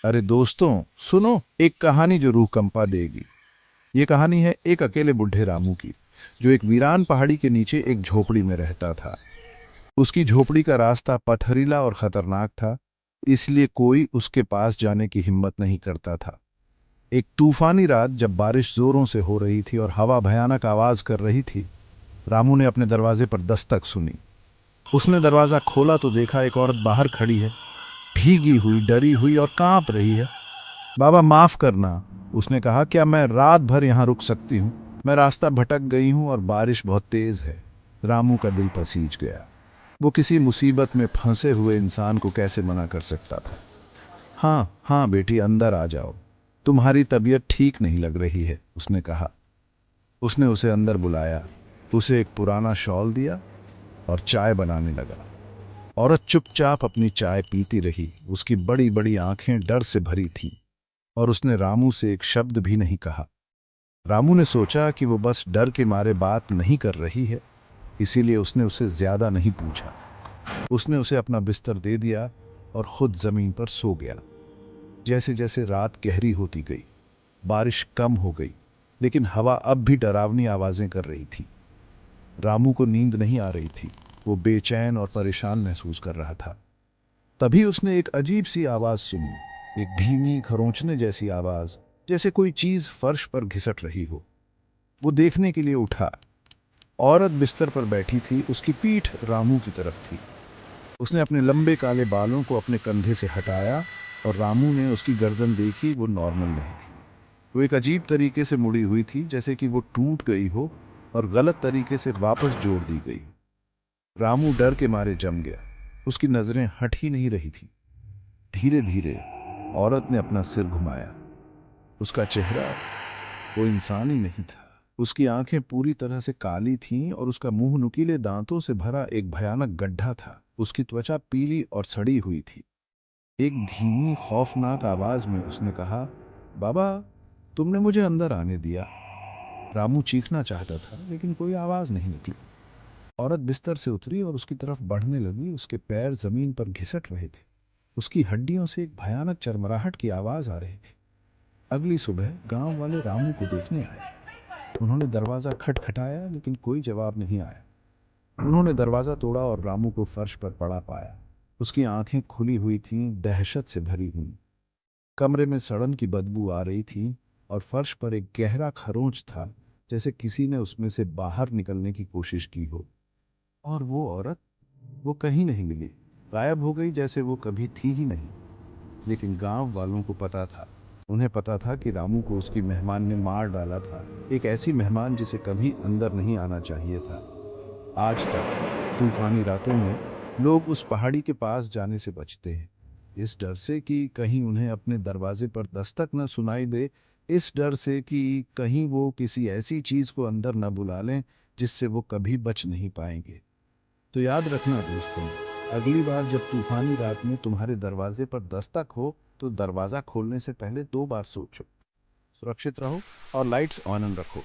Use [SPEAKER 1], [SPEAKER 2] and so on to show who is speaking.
[SPEAKER 1] अरे दोस्तों, सुनो एक कहानी जो रूह कंपा देगी। ये कहानी है एक अकेले बुढ़े रामू की, जो एक वीरान पहाड़ी के नीचे एक झोपड़ी में रहता था। उसकी झोपड़ी का रास्ता पथरीला और खतरनाक था, इसलिए कोई उसके पास जाने की हिम्मत नहीं करता था। एक तूफानी रात जब बारिश जोरों से हो रही थी और हवा भयानक आवाज कर रही थी, रामू ने अपने दरवाजे पर दस्तक सुनी। उसने दरवाजा खोला तो देखा एक औरत बाहर खड़ी है, भीगी हुई, डरी हुई और कांप रही है। बाबा माफ करना, उसने कहा, क्या मैं रात भर यहाँ रुक सकती हूँ? मैं रास्ता भटक गई हूँ और बारिश बहुत तेज है। रामू का दिल पसीज गया। वो किसी मुसीबत में फंसे हुए इंसान को कैसे मना कर सकता था। हाँ हाँ बेटी, अंदर आ जाओ, तुम्हारी तबीयत ठीक नहीं लग रही है, उसने कहा। उसने उसे अंदर बुलाया, उसे एक पुराना शॉल दिया और चाय बनाने लगा। औरत चुपचाप अपनी चाय पीती रही। उसकी बड़ी बड़ी आंखें डर से भरी थीं और उसने रामू से एक शब्द भी नहीं कहा। रामू ने सोचा कि वो बस डर के मारे बात नहीं कर रही है, इसीलिए उसने उसे ज्यादा नहीं पूछा। उसने उसे अपना बिस्तर दे दिया और खुद जमीन पर सो गया। जैसे जैसे रात गहरी होती गई, बारिश कम हो गई, लेकिन हवा अब भी डरावनी आवाजें कर रही थी। रामू को नींद नहीं आ रही थी। वो बेचैन और परेशान महसूस कर रहा था। तभी उसने एक अजीब सी आवाज सुनी, एक धीमी खरोंचने जैसी आवाज, जैसे कोई चीज फर्श पर घिसट रही हो। वो देखने के लिए उठा। औरत बिस्तर पर बैठी थी, उसकी पीठ रामू की तरफ थी। उसने अपने लंबे काले बालों को अपने कंधे से हटाया और रामू ने उसकी गर्दन देखी। वो नॉर्मल नहीं थी। वो एक अजीब तरीके से मुड़ी हुई थी, जैसे कि वो टूट गई हो और गलत तरीके से वापस जोड़ दी गई। रामू डर के मारे जम गया। उसकी नजरें हट ही नहीं रही थी। धीरे धीरे औरत ने अपना सिर घुमाया। उसका चेहरा वो इंसान ही नहीं था। उसकी आंखें पूरी तरह से काली थीं और उसका मुंह नुकीले दांतों से भरा एक भयानक गड्ढा था। उसकी त्वचा पीली और सड़ी हुई थी। एक धीमी खौफनाक आवाज में उसने कहा, बाबा, तुमने मुझे अंदर आने दिया। रामू चीखना चाहता था, लेकिन कोई आवाज नहीं निकली। औरत बिस्तर से उतरी और उसकी तरफ बढ़ने लगी। उसके पैर जमीन पर घिसट रहे थे। उसकी हड्डियों से एक भयानक चरमराहट की आवाज आ रही थी। अगली सुबह गांव वाले रामू को देखने आए। उन्होंने दरवाजा खटखटाया, लेकिन कोई जवाब नहीं आया। उन्होंने दरवाजा तोड़ा और रामू को फर्श पर पड़ा पाया। उसकी आंखें खुली हुई थीं, दहशत से भरी हुई। कमरे में सड़न की बदबू आ रही थी और फर्श पर एक गहरा खरोंच था, जैसे किसी ने उसमें से बाहर निकलने की कोशिश की हो। और वो औरत, वो कहीं नहीं मिली। गायब हो गई, जैसे वो कभी थी ही नहीं। लेकिन गांव वालों को पता था। उन्हें पता था कि रामू को उसकी मेहमान ने मार डाला था। एक ऐसी मेहमान जिसे कभी अंदर नहीं आना चाहिए था। आज तक तूफानी रातों में लोग उस पहाड़ी के पास जाने से बचते हैं, इस डर से कि कहीं उन्हें अपने दरवाजे पर दस्तक न सुनाई दे, इस डर से कि कहीं वो किसी ऐसी चीज को अंदर न बुला लें जिससे वो कभी बच नहीं पाएंगे। तो याद रखना दोस्तों, अगली बार जब तूफानी रात में तुम्हारे दरवाजे पर दस्तक हो, तो दरवाजा खोलने से पहले 2 बार सोचो। सुरक्षित रहो और लाइट्स ऑन रखो।